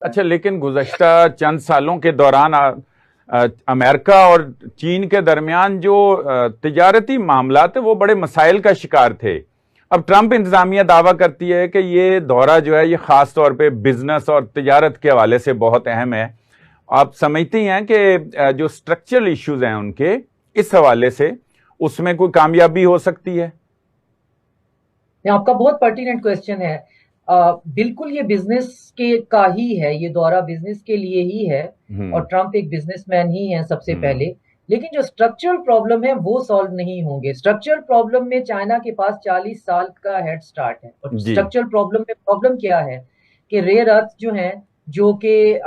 अच्छा, लेकिन गुज़श्ता चंद सालों के दौरान अमेरिका और चीन के दरमियान जो तिजारती मामलात है वो बड़े मसाइल का शिकार थे। अब ट्रंप इंतजामिया दावा करती है कि ये दौरा जो है ये खास तौर पे बिजनेस और तिजारत के हवाले से बहुत अहम है। आप समझती हैं कि जो स्ट्रक्चरल इश्यूज हैं उनके इस हवाले से उसमें कोई कामयाबी हो सकती है? आपका बहुत पर्टिनेंट क्वेश्चन है। बिल्कुल ये बिजनेस के का ही है, ये दौरा बिजनेस के लिए ही है और हम्म। ट्रंप एक बिजनेसमैन ही है सबसे हम्म। पहले। लेकिन जो स्ट्रक्चरल प्रॉब्लम है वो सॉल्व नहीं होंगे। स्ट्रक्चरल प्रॉब्लम में चाइना के पास 40 साल का हेड स्टार्ट है। और जी। स्ट्रक्चरल प्रॉब्लम में प्रॉब्लम क्या है कि रेयर अर्थ जो है, जो कि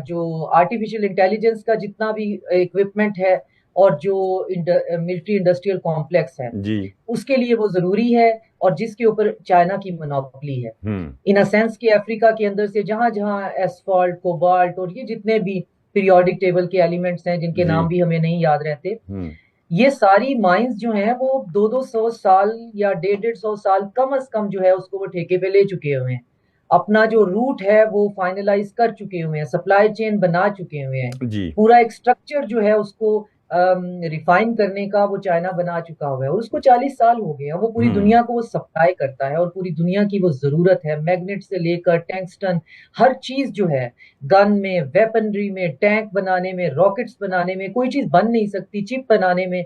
जो आर्टिफिशियल इंटेलिजेंस का जितना भी इक्विपमेंट है और जो मिलिट्री इंडस्ट्रियल कॉम्प्लेक्स है, जी। उसके लिए वो जरूरी है और जिसके ऊपर चाइना की मोनोपोली है। हम्म। इन अ सेंस कि अफ्रीका के अंदर से जहां जहां एसफॉल्ट, कोबाल्ट और ये जितने भी पीरियोडिक टेबल के एलिमेंट्स हैं जिनके जी। नाम भी हमें नहीं याद रहते, हम्म। ये सारी माइंस जो हैं वो 200-200 साल या 150-150 साल कम अज कम जो है उसको वो ठेके पे ले चुके हुए हैं। अपना जो रूट है वो फाइनलाइज कर चुके हुए हैं, सप्लाई चेन बना चुके हुए हैं। जी। पूरा एक स्ट्रक्चर जो है उसको रिफाइन करने का वो चाइना बना चुका हुआ है और उसको 40 साल हो गए हैं। वो पूरी हम्म। दुनिया को वो सप्लाई करता है और पूरी दुनिया की वो जरूरत है, मैग्नेट से लेकर टैंगस्टन, हर चीज जो है, गन में, वेपनरी में, टैंक बनाने में, रॉकेट्स बनाने में, कोई चीज बन नहीं सकती चिप बनाने में।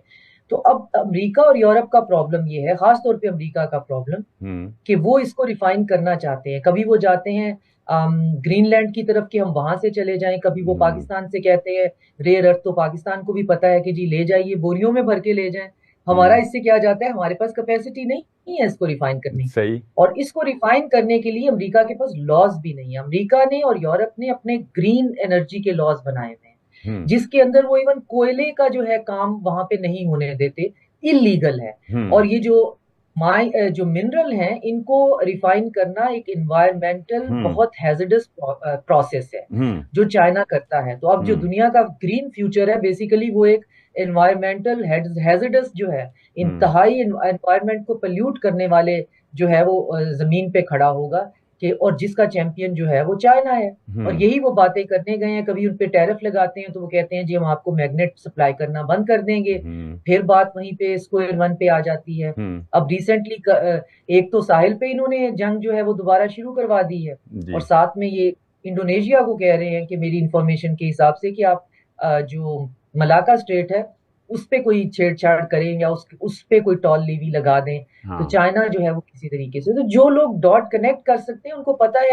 तो अब अमेरिका और यूरोप का प्रॉब्लम ये है, खासतौर पे अमेरिका का प्रॉब्लम, हम्म। कि वो इसको रिफाइन करना चाहते हैं। कभी वो जाते हैं ग्रीनलैंड की तरफ कि हम वहां से चले जाएं, कभी वो हम्म। पाकिस्तान से कहते हैं रेयर अर्थ तो पाकिस्तान को भी पता है कि जी ले जाइए, बोरियों में भर के ले जाएं। हमारा हम्म। इससे क्या जाता है, हमारे पास कैपेसिटी नहीं है इसको रिफाइन करने की। सही। और इसको रिफाइन करने के लिए अमेरिका के पास लॉज भी नहीं है। अमेरिका ने और यूरोप ने अपने ग्रीन एनर्जी के लॉज बनाए हुए हैं, हम्म। जिसके अंदर वो इवन कोयले का जो है काम वहां पे नहीं होने देते, इलीगल है। हम्म। और ये जो मिनरल हैं इनको रिफाइन करना एक इन्वायरमेंटल हम्म। बहुत हैजर्डस प्रोसेस है हम्म। जो चाइना करता है। तो अब जो हम्म। दुनिया का ग्रीन फ्यूचर है बेसिकली वो एक इन्वायरमेंटल हैजर्डस जो है, हम्म। इंतहाई एनवायरमेंट को पोल्यूट करने वाले जो है वो जमीन पे खड़ा होगा कि, और जिसका चैंपियन जो है वो चाइना है। और हम्म। यही वो बातें करने गए हैं। कभी उन पे टैरिफ लगाते हैं तो वो कहते हैं जी हम आपको मैग्नेट सप्लाई करना बंद कर देंगे। हम्म। फिर बात वहीं पे स्क्वायर वन पे आ जाती है। हम्म। अब रिसेंटली एक तो साहिल पे इन्होंने जंग जो है वो दोबारा शुरू करवा दी है जी। और साथ में ये इंडोनेशिया को कह रहे हैं कि मेरी इंफॉर्मेशन के हिसाब से कि आप जो मलाका स्टेट है उस पे कोई छेड़छाड़ करें या उस पे कोई टॉल लीवी लगा दें। तो हाँ। चाइना जो है वो किसी तरीके से, तो जो लोग डॉट कनेक्ट कर सकते हैं उनको पता है